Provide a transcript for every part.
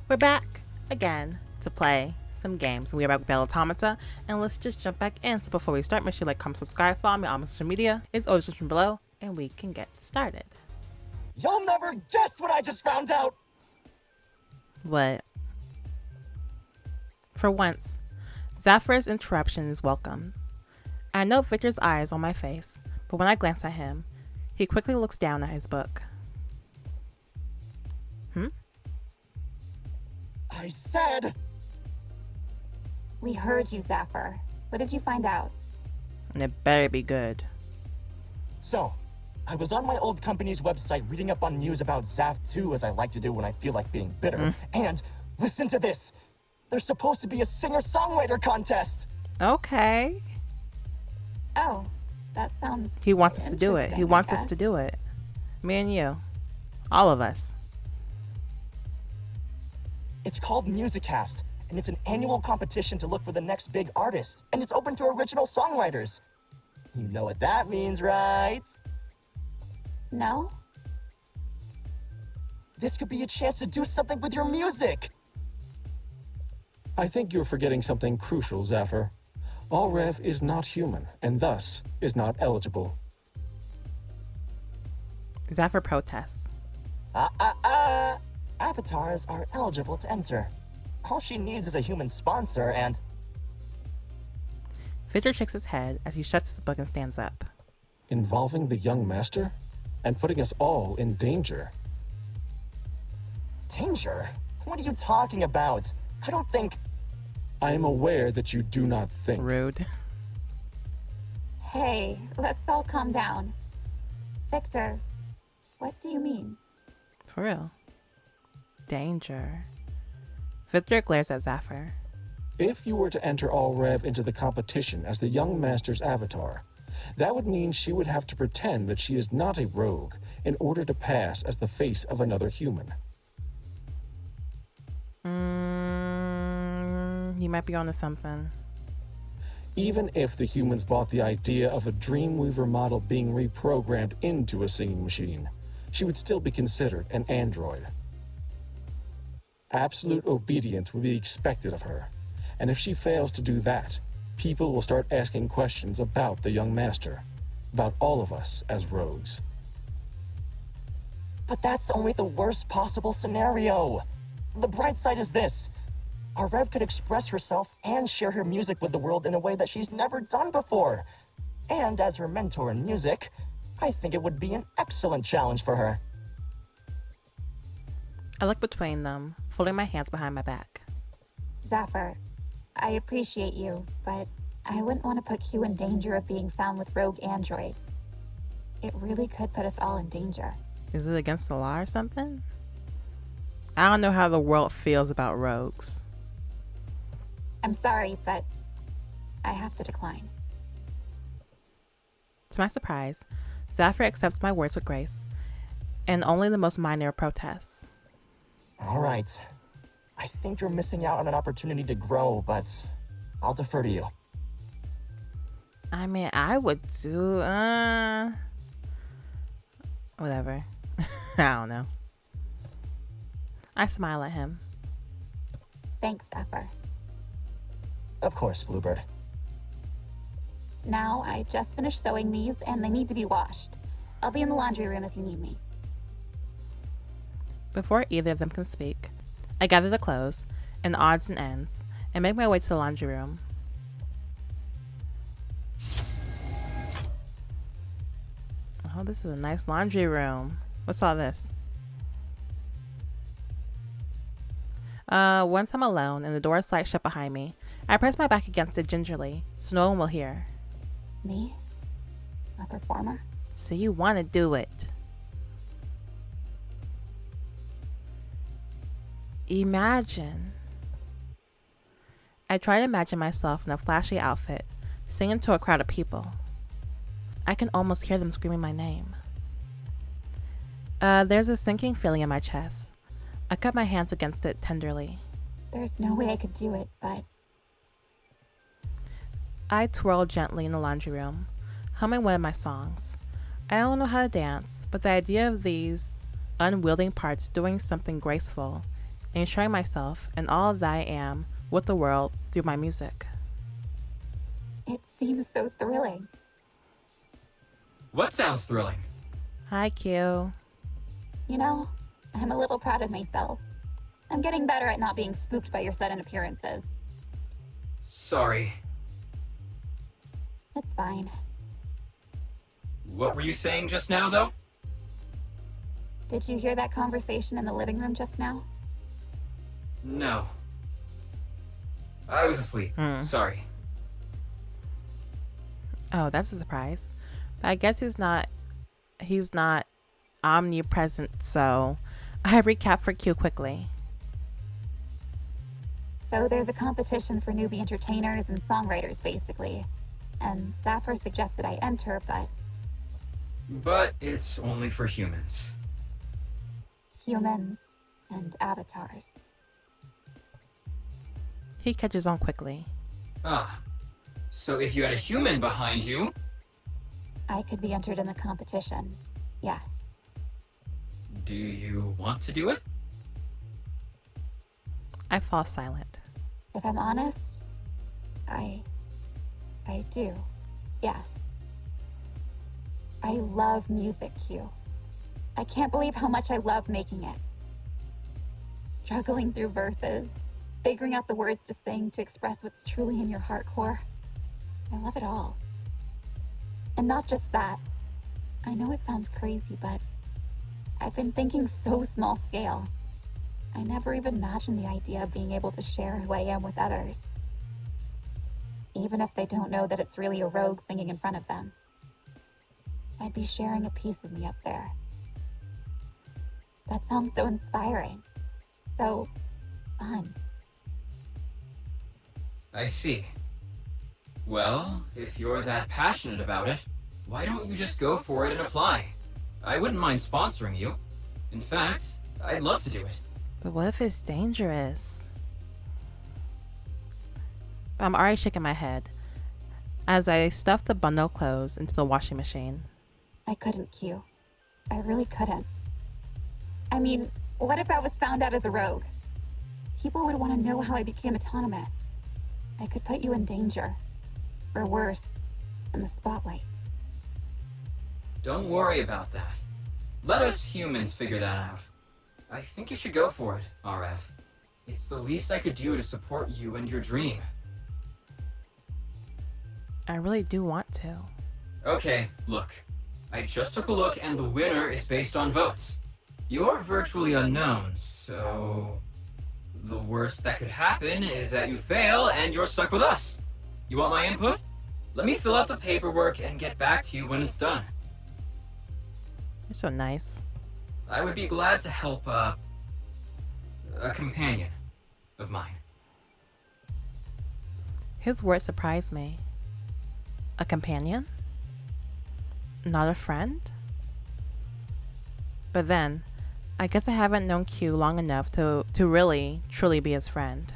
We're back again to play some games. We're back with Belle Automata, and let's just jump back in. So before we start, make sure you like, comment, subscribe, follow me on my social media. It's always description below, and we can get started. You'll never guess what I just found out! What? For once, Zephyr's interruption is welcome. I note Victor's eyes on my face, but when I glance at him, he quickly looks down at his book. I said... We heard you, Zephyr. What did you find out? And it better be good. So, I was on my old company's website reading up on news about Zaf 2 as I like to do when I feel like being bitter. And, listen to this! There's supposed to be a singer-songwriter contest! Okay. Oh, that sounds He wants us to do it. He interesting, wants I us to guess. do it. Me and you. All of us. It's called Musicast, and it's an annual competition to look for the next big artist, and it's open to original songwriters. You know what that means, right? No? This could be a chance to do something with your music! I think you're forgetting something crucial, Zephyr. Aureve is not human, and thus is not eligible. Zephyr protests. Avatars are eligible to enter. All she needs is a human sponsor and... Victor shakes his head as he shuts his book and stands up. Involving the young master? And putting us all in danger. Danger? What are you talking about? I don't think... I am aware that you do not think. Rude. Hey, let's all calm down. Victor, what do you mean? For real. Danger. Victor glares at Zephyr. If you were to enter Aureve into the competition as the young master's avatar, that would mean she would have to pretend that she is not a rogue in order to pass as the face of another human. You might be onto something. Even if the humans bought the idea of a Dreamweaver model being reprogrammed into a singing machine, she would still be considered an android. Absolute obedience would be expected of her, and if she fails to do that, people will start asking questions about the young master, about all of us as rogues. But that's only the worst possible scenario. The bright side is this. Aureve could express herself and share her music with the world in a way that she's never done before. And as her mentor in music, I think it would be an excellent challenge for her. I look between them, folding my hands behind my back. Zephyr, I appreciate you, but I wouldn't want to put Q in danger of being found with rogue androids. It really could put us all in danger. Is it against the law or something? I don't know how the world feels about rogues. I'm sorry, but I have to decline. To my surprise, Zephyr accepts my words with grace, and only the most minor of protests. All right. I think you're missing out on an opportunity to grow, but I'll defer to you. I mean, I would do, whatever. I don't know. I smile at him. Thanks, Zephyr. Of course, Bluebird. Now, I just finished sewing these, and they need to be washed. I'll be in the laundry room if you need me. Before either of them can speak, I gather the clothes and odds and ends and make my way to the laundry room. Oh, this is a nice laundry room. What's all this? Once I'm alone and the door slides shut behind me, I press my back against it gingerly so no one will hear. Me? A performer? So you want to do it. Imagine. I try to imagine myself in a flashy outfit, singing to a crowd of people. I can almost hear them screaming my name. There's a sinking feeling in my chest. I cut my hands against it tenderly. There's no way I could do it, but I twirl gently in the laundry room, humming one of my songs. I don't know how to dance, but the idea of these unwielding parts doing something graceful and showing myself and all that I am with the world through my music. It seems so thrilling. What sounds thrilling? Hi, Q. You know, I'm a little proud of myself. I'm getting better at not being spooked by your sudden appearances. Sorry. It's fine. What were you saying just now, though? Did you hear that conversation in the living room just now? No. I was asleep. Sorry. Oh, that's a surprise. But I guess he's not omnipresent, so I recap for Q quickly. So there's a competition for newbie entertainers and songwriters, basically. And Zephyr suggested I enter, but But it's only for humans. humans and avatars. He catches on quickly. Ah. So if you had a human behind you... I could be entered in the competition. Yes. Do you want to do it? I fall silent. If I'm honest, I do. Yes. I love music, Q. I can't believe how much I love making it. Struggling through verses, figuring out the words to sing to express what's truly in your heart core. I love it all. And not just that. I know it sounds crazy, but I've been thinking so small scale. I never even imagined the idea of being able to share who I am with others. Even if they don't know that it's really a rogue singing in front of them. I'd be sharing a piece of me up there. That sounds so inspiring. So fun. I see. Well, if you're that passionate about it, why don't you just go for it and apply? I wouldn't mind sponsoring you. In fact, I'd love to do it. But what if it's dangerous? I'm already shaking my head as I stuff the bundle of clothes into the washing machine. I couldn't, Q. I really couldn't. I mean, what if I was found out as a rogue? People would want to know how I became autonomous. I could put you in danger. Or worse, in the spotlight. Don't worry about that. Let us humans figure that out. I think you should go for it, Aureve. It's the least I could do to support you and your dream. I really do want to. Okay, look. I just took a look and the winner is based on votes. You're virtually unknown, so... the worst that could happen is that you fail and you're stuck with us. You want my input? Let me fill out the paperwork and get back to you when it's done. You're so nice. I would be glad to help, a companion of mine. His words surprised me. A companion? Not a friend? But then, I guess I haven't known Q long enough to really, truly be his friend.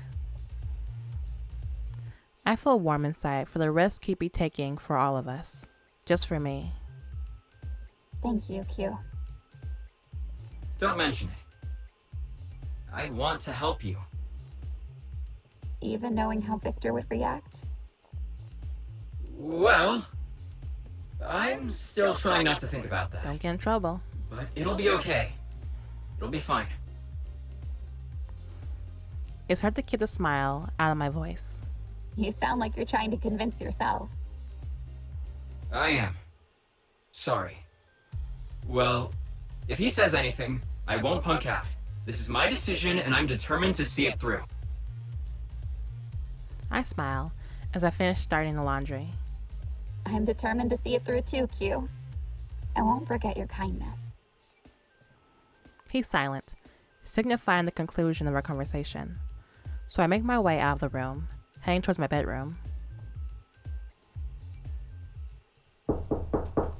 I feel warm inside for the risk he'd be taking for all of us. Just for me. Thank you, Q. Don't mention it. I want to help you. Even knowing how Victor would react? Well, I'm still trying not to think about that. Don't get in trouble. But it'll be okay. It'll be fine. It's hard to keep the smile out of my voice. You sound like you're trying to convince yourself. I am. Sorry. Well, if he says anything, I won't punk out. This is my decision and I'm determined to see it through. I smile as I finish starting the laundry. I'm determined to see it through too, Q. I won't forget your kindness. He's silent, signifying the conclusion of our conversation. So I make my way out of the room, heading towards my bedroom.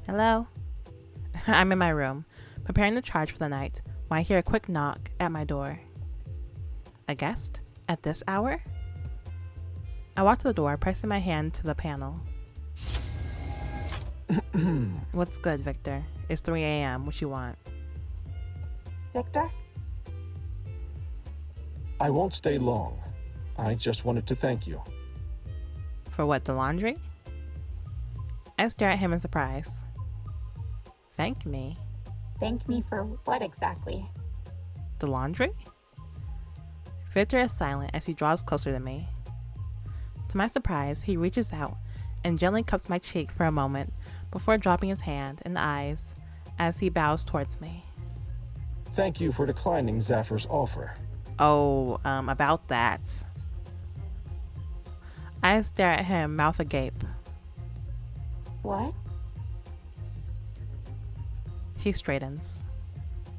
Hello? I'm in my room, preparing to charge for the night, when I hear a quick knock at my door. A guest? At this hour? I walk to the door, pressing my hand to the panel. What's good, Victor? It's 3 a.m. What you want? Victor? I won't stay long. I just wanted to thank you. For what, the laundry? I stare at him in surprise. Thank me? Thank me for what exactly? The laundry? Victor is silent as he draws closer to me. To my surprise, he reaches out and gently cups my cheek for a moment before dropping his hand and eyes as he bows towards me. Thank you for declining Zaffir's offer. Oh, about that. I stare at him, mouth agape. What? He straightens.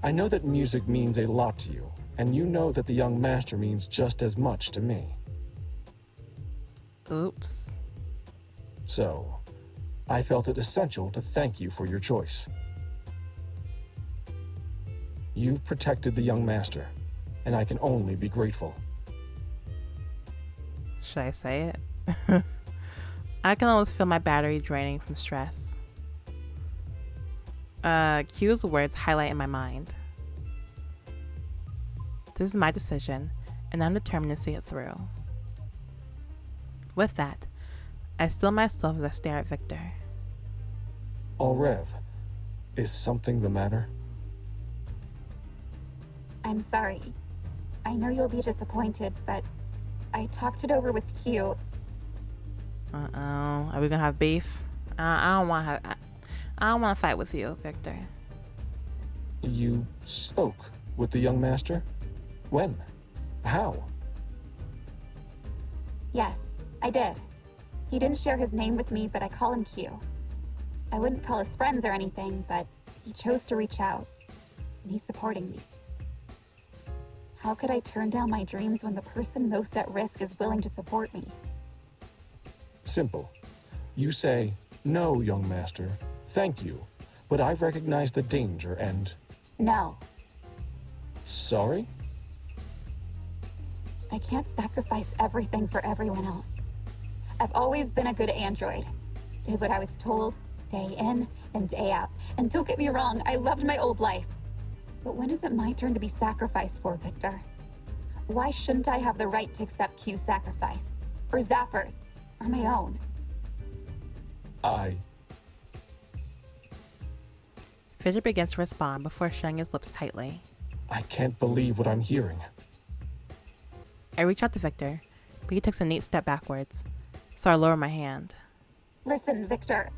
I know that music means a lot to you, and you know that the young master means just as much to me. Oops. So, I felt it essential to thank you for your choice. You've protected the young master, and I can only be grateful. Should I say it? I can almost feel my battery draining from stress. Q's words highlight in my mind. This is my decision, and I'm determined to see it through. With that, I still myself as I stare at Victor. Aureve, is something the matter? I'm sorry. I know you'll be disappointed, but I talked it over with Q. Uh-oh. Are we gonna have beef? I don't want to fight with you, Victor. You spoke with the young master? When? How? Yes, I did. He didn't share his name with me, but I call him Q. I wouldn't call us friends or anything, but he chose to reach out, and he's supporting me. How could I turn down my dreams when the person most at risk is willing to support me? Simple. You say, no, young master, thank you, but I recognize the danger and... No, Sorry? I can't sacrifice everything for everyone else. I've always been a good android. Did what I was told, day in and day out. And don't get me wrong, I loved my old life. But when is it my turn to be sacrificed for, Victor? Why shouldn't I have the right to accept Q's sacrifice? Or Zaffir's? Or my own? Victor begins to respond before shutting his lips tightly. I can't believe what I'm hearing. I reach out to Victor, but he takes a neat step backwards, so I lower my hand. Listen, Victor.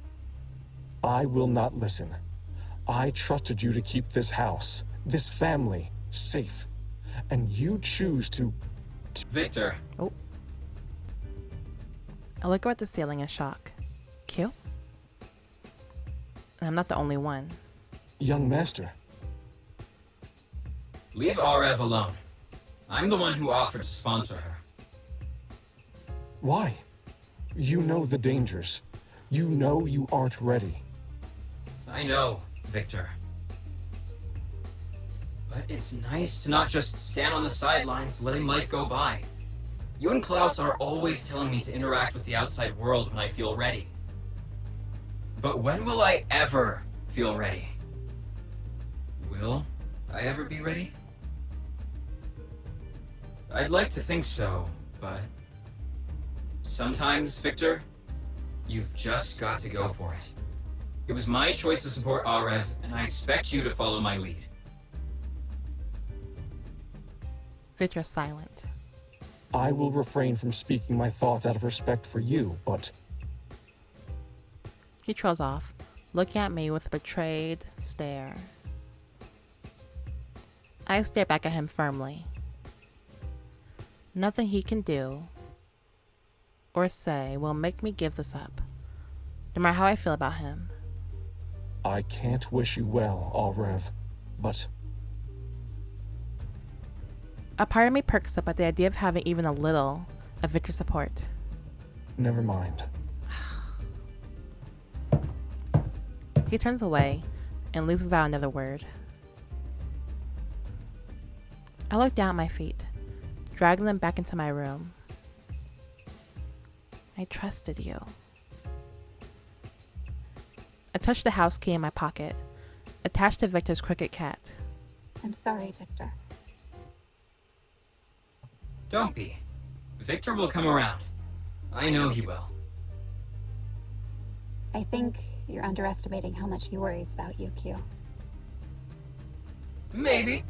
I will not listen. I trusted you to keep this house, this family, safe. And you choose to... Victor, Oh. I look up at the ceiling in shock. Q? And I'm not the only one. Young master, leave Aureve alone. I'm the one who offered to sponsor her. why? You know the dangers. You know you aren't ready. I know, Victor. But it's nice to not just stand on the sidelines letting life go by. You and Klaus are always telling me to interact with the outside world when I feel ready. But when will I ever feel ready? Will I ever be ready? I'd like to think so, but sometimes, Victor, you've just got to go for it. It was my choice to support Aureve, and I expect you to follow my lead. Victor is silent. I will refrain from speaking my thoughts out of respect for you, but He trails off, looking at me with a betrayed stare. I stare back at him firmly. Nothing he can do or say will make me give this up, no matter how I feel about him. I can't wish you well, Aureve, but A part of me perks up at the idea of having even a little of Victor's support. never mind. He turns away and leaves without another word. I look down at my feet, dragging them back into my room. I trusted you. I touched the house key in my pocket, attached to Victor's cricket cat. I'm sorry, Victor. Don't be. Victor will come around. I know he will. I think you're underestimating how much he worries about you, Q. Maybe.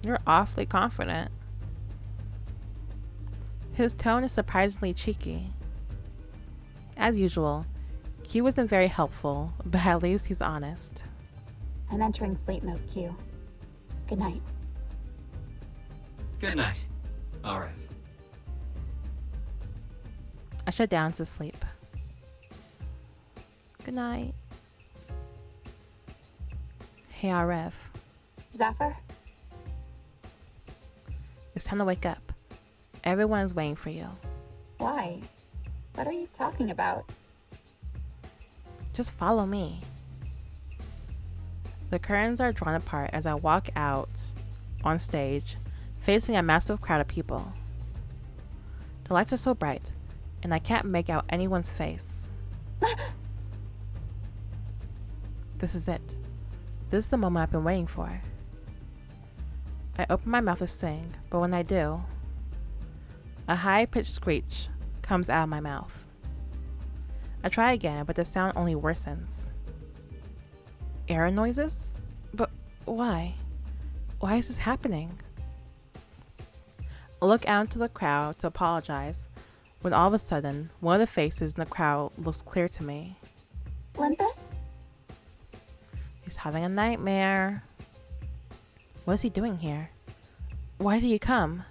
You're awfully confident. His tone is surprisingly cheeky. As usual, Q isn't very helpful, but at least he's honest. I'm entering sleep mode, Q. Good night. Good night, Aureve. I shut down to sleep. Good night. Hey, Aureve. Zephyr? It's time to wake up. Everyone's waiting for you. Why? What are you talking about? Just follow me. The curtains are drawn apart as I walk out on stage, facing a massive crowd of people. The lights are so bright, and I can't make out anyone's face. This is it. This is the moment I've been waiting for. I open my mouth to sing, but when I do, a high-pitched screech comes out of my mouth. I try again, but the sound only worsens. Error noises? But why? Why is this happening? I look out into the crowd to apologize, when all of a sudden, one of the faces in the crowd looks clear to me. Linthus? He's having a nightmare. What is he doing here? Why did he come?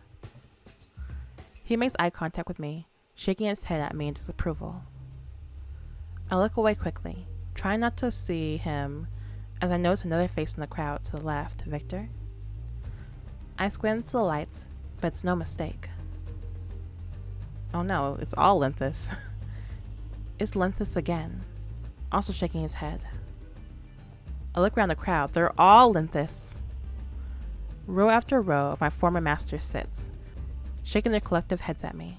He makes eye contact with me, shaking his head at me in disapproval. I look away quickly, trying not to see him, as I notice another face in the crowd to the left, Victor. I squint into the lights, but it's no mistake. Oh no, it's all Linthus. It's Linthus again, also shaking his head. I look around the crowd. They're all Linthus. Row after row of my former masters sits, shaking their collective heads at me.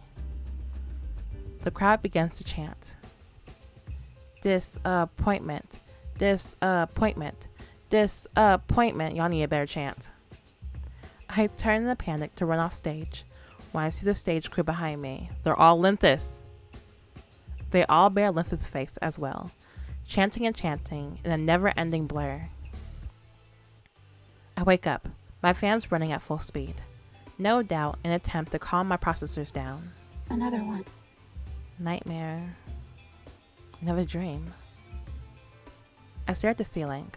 The crowd begins to chant. Disappointment. Disappointment. Disappointment. Y'all need a better chant. I turn in a panic to run off stage when I see the stage crew behind me. They're all Linthus. They all bear Linthus' face as well, chanting and chanting in a never-ending blur. I wake up, my fans running at full speed. No doubt an attempt to calm my processors down. Another one. Nightmare. Another dream. I stare at the ceiling.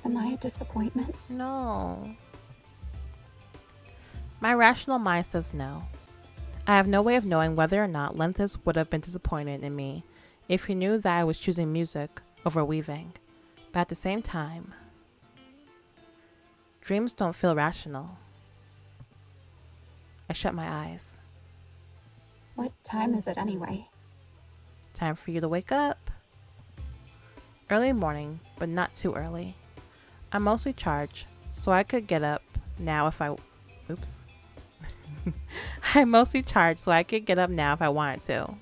Am I a disappointment? No. My rational mind says no. I have no way of knowing whether or not Linthus would have been disappointed in me if he knew that I was choosing music over weaving. But at the same time, dreams don't feel rational. I shut my eyes. What time is it anyway? Time for you to wake up. Early morning, but not too early. I'm mostly charged, so I could get up now if I... Oops. I'm mostly charged, so I could get up now if I wanted to.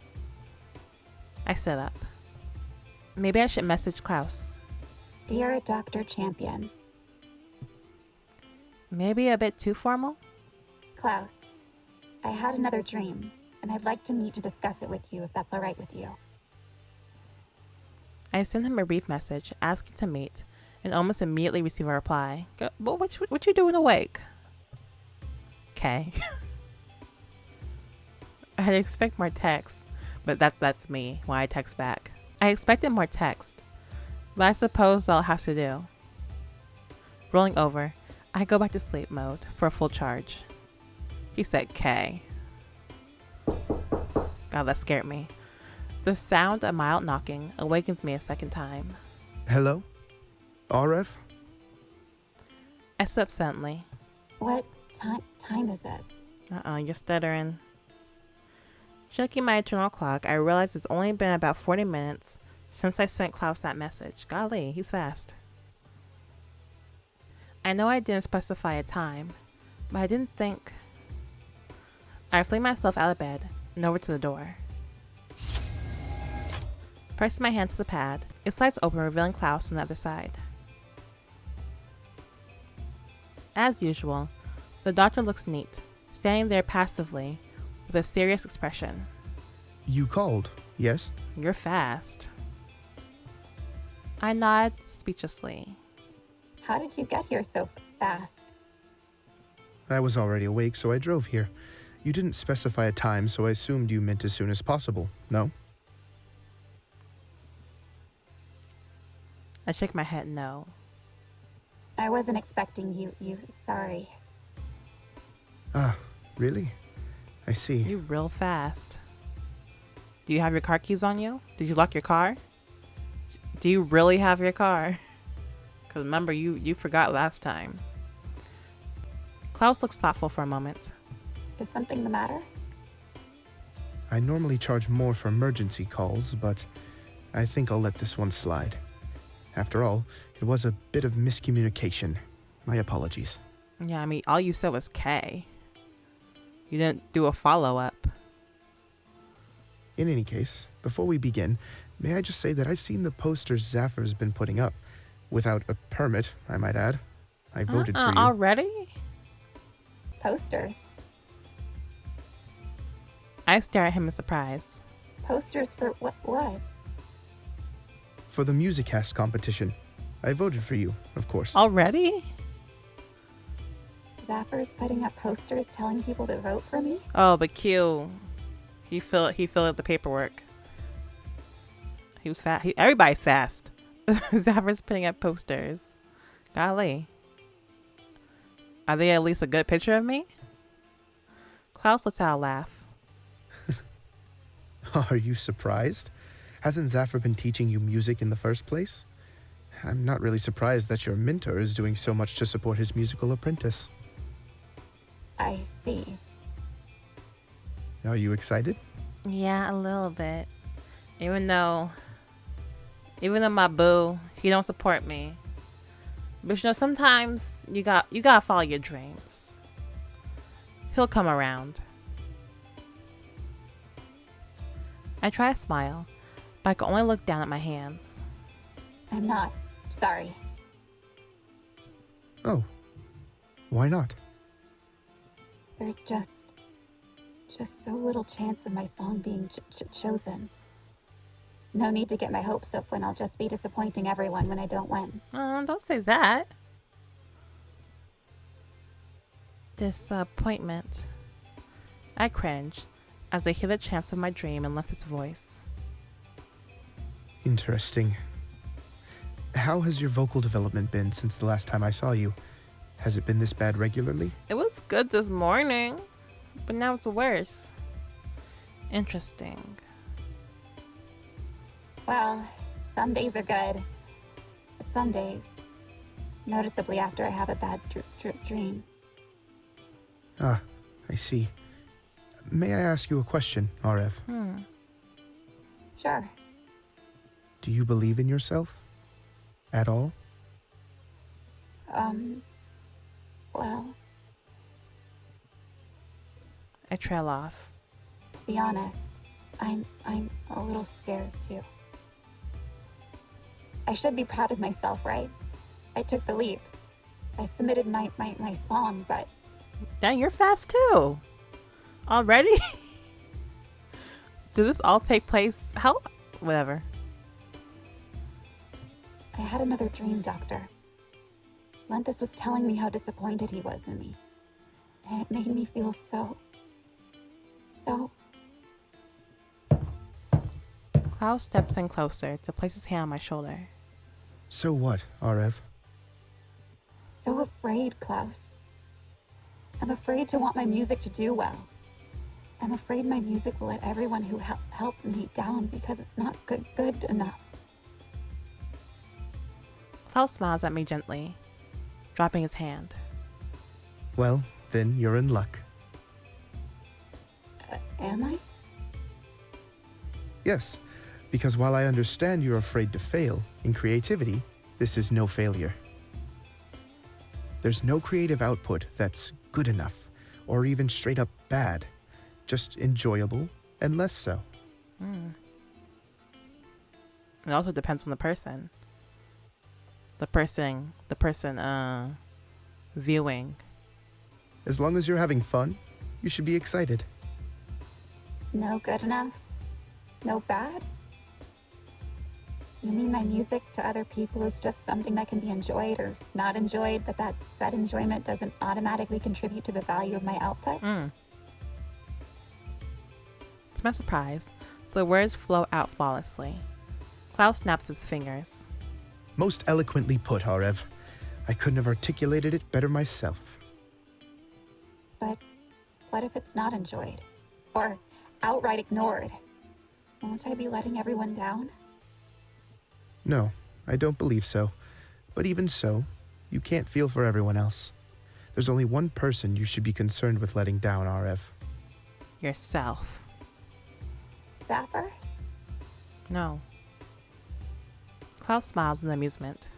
I sit up. Maybe I should message Klaus. Dear Dr. Champion. Maybe a bit too formal? Klaus, I had another dream, and I'd like to meet to discuss it with you if that's all right with you. I send him a brief message asking to meet, and almost immediately receive a reply. But what you doing awake? Okay. I'd expect more text, but that's me when I text back. I expected more text, but I suppose I'll have to do. Rolling over, I go back to sleep mode for a full charge. He said K. God, that scared me. The sound of mild knocking awakens me a second time. Hello? Aureve? I sit up suddenly. What time is it? You're stuttering. Checking my internal clock, I realize it's only been about 40 minutes since I sent Klaus that message. Golly, he's fast. I know I didn't specify a time, but I didn't think... I fling myself out of bed and over to the door. Pressing my hand to the pad, it slides open, revealing Klaus on the other side. As usual, the doctor looks neat, standing there passively with a serious expression. You called, yes? You're fast. I nod speechlessly. How did you get here so fast? I was already awake, so I drove here. You didn't specify a time, so I assumed you meant as soon as possible, no? I shake my head no. I wasn't expecting you, sorry. Ah, really? I see. You real fast. Do you have your car keys on you? Did you lock your car? Do you really have your car? Because remember, you forgot last time. Klaus looks thoughtful for a moment. Is something the matter? I normally charge more for emergency calls, but I think I'll let this one slide. After all, it was a bit of miscommunication. My apologies. Yeah, I mean, all you said was K. You didn't do a follow-up. In any case, before we begin, may I just say that I've seen the posters Zaffir's been putting up. Without a permit, I might add. I voted for you. Already? Posters? I stare at him in surprise. Posters for what? For the Musicast competition. I voted for you, of course. Already? Zaffir's putting up posters telling people to vote for me? Oh, but Q, he filled out the paperwork. He was fast. Everybody's fast. Zaffir's putting up posters. Golly. Are they at least a good picture of me? Klaus lets out a laugh. Are you surprised? Hasn't Zaffir been teaching you music in the first place? I'm not really surprised that your mentor is doing so much to support his musical apprentice. I see. Are you excited? Yeah, a little bit. Even though my boo, he don't support me. But you know, sometimes you gotta follow your dreams. He'll come around. I try to smile, but I can only look down at my hands. I'm not. Sorry. Oh. Why not? There's just so little chance of my song being chosen. No need to get my hopes up when I'll just be disappointing everyone when I don't win. Don't say that. Disappointment. I cringe as I hear the chants of my dream in Leth's voice. Interesting. How has your vocal development been since the last time I saw you? Has it been this bad regularly? It was good this morning, but now it's worse. Interesting. Well, some days are good, but some days, noticeably after I have a bad dream. Ah, I see. May I ask you a question, Aureve? Sure. Do you believe in yourself? At all? Well, I trail off. to be honest, I'm a little scared too. I should be proud of myself, right? I took the leap. I submitted my song, but Dang, you're fast too. Already? Did this all take place? How? Whatever. I had another dream, Doctor. Lenthus was telling me how disappointed he was in me. And it made me feel so... Klaus steps in closer to place his hand on my shoulder. So what, Aureve? so afraid, Klaus. I'm afraid to want my music to do well. I'm afraid my music will let everyone who helped me down because it's not good enough. Klaus smiles at me gently, dropping his hand. Well, then you're in luck. Am I? Yes, because while I understand you're afraid to fail, in creativity, this is no failure. There's no creative output that's good enough, or even straight up bad. Just enjoyable and less so. It also depends on the person. The person viewing. As long as you're having fun, You should be excited. No good enough? No bad? You mean my music to other people is just something that can be enjoyed or not enjoyed, but that said enjoyment doesn't automatically contribute to the value of my output? To my surprise, the words flow out flawlessly. Klaus snaps his fingers. Most eloquently put, Aureve. I couldn't have articulated it better myself. But what if it's not enjoyed? Or outright ignored? Won't I be letting everyone down? No, I don't believe so. But even so, you can't feel for everyone else. There's only one person you should be concerned with letting down, Aureve. Yourself. Zafir? No. Klaus smiles in amusement.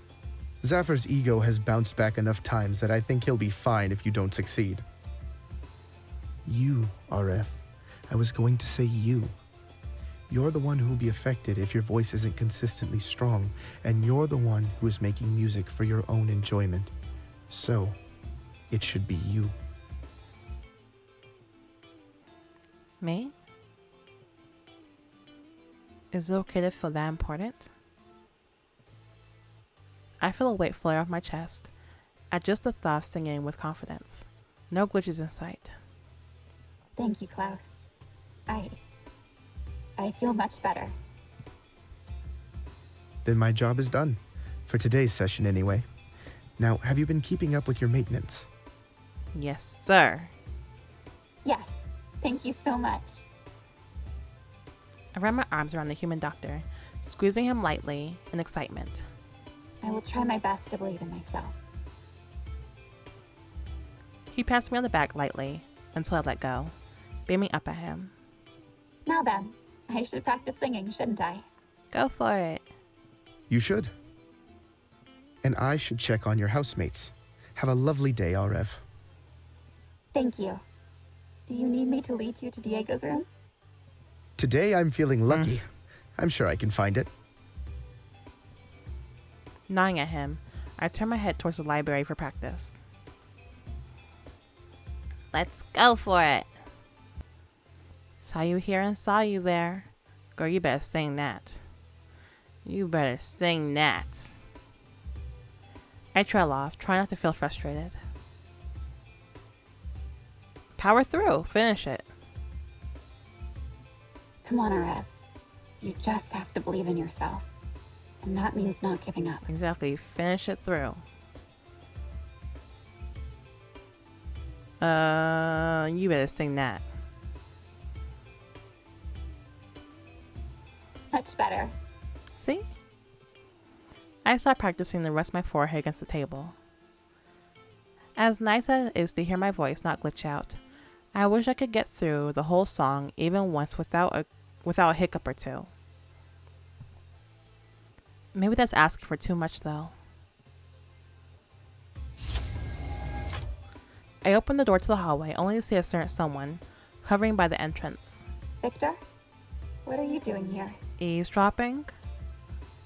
Zafir's ego has bounced back enough times that I think he'll be fine if you don't succeed. You, Aureve. I was going to say you. You're the one who will be affected if your voice isn't consistently strong, and you're the one who is making music for your own enjoyment. So, it should be you. Me? Is it okay to feel that important? I feel a weight flare off my chest at just the thought of singing with confidence. No glitches in sight. Thank you, Klaus. I feel much better. Then my job is done. For today's session, anyway. Now, have you been keeping up with your maintenance? Yes, sir. Yes, thank you so much. I ran my arms around the human doctor, squeezing him lightly in excitement. I will try my best to believe in myself. He passed me on the back lightly until I let go, beaming up at him. Now then, I should practice singing, shouldn't I? Go for it. You should. And I should check on your housemates. Have a lovely day, Aureve. Thank you. Do you need me to lead you to Diego's room? Today I'm feeling lucky. I'm sure I can find it. Nodding at him, I turn my head towards the library for practice. Let's go for it. Saw you here and saw you there. Girl, you better sing that. You better sing that. I trail off, trying not to feel frustrated. Power through. Finish it. Come on, Aureve. You just have to believe in yourself. And that means not giving up. Exactly. Finish it through. You better sing that. Much better. See? I start practicing and rest my forehead against the table. As nice as it is to hear my voice not glitch out, I wish I could get through the whole song even once without a hiccup or two. Maybe that's asking for too much though. I open the door to the hallway only to see a certain someone hovering by the entrance. Victor? What are you doing here? Eavesdropping?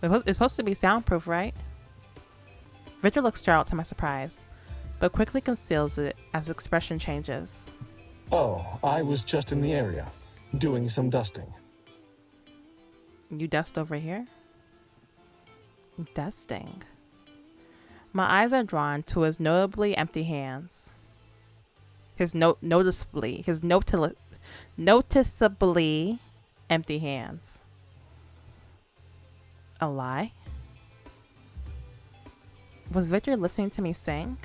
It's supposed to be soundproof, right? Victor looks startled to my surprise, but quickly conceals it as his expression changes. Oh, I was just in the area, doing some dusting. You dust over here? Dusting. My eyes are drawn to his notably empty hands. His noticeably empty hands. A lie? Was Victor listening to me sing?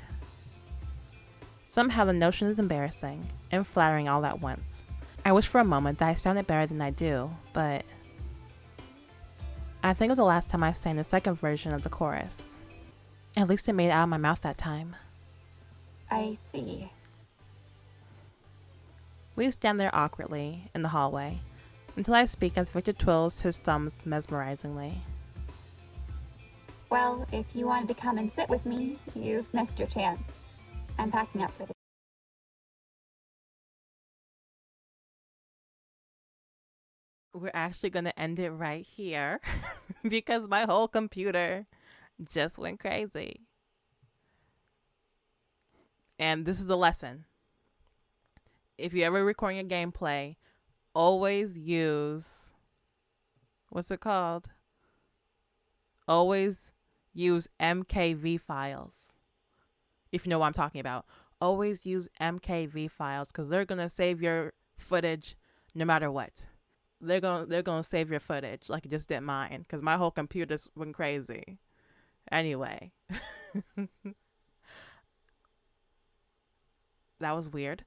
Somehow the notion is embarrassing and flattering all at once. I wish for a moment that I sounded better than I do, but I think of the last time I sang the second version of the chorus. At least it made it out of my mouth that time. I see. We stand there awkwardly in the hallway until I speak as Victor twirls his thumbs mesmerizingly. Well, if you wanted to come and sit with me, you've missed your chance. I'm packing up for the We're actually going to end it right here because my whole computer just went crazy. And this is a lesson. if you ever recording a gameplay, always use, what's it called? Always use MKV files. If you know what I'm talking about. Always use MKV files because they're going to save your footage no matter what. They're going to save your footage like it just did mine because my whole computer's went crazy. Anyway. That was weird.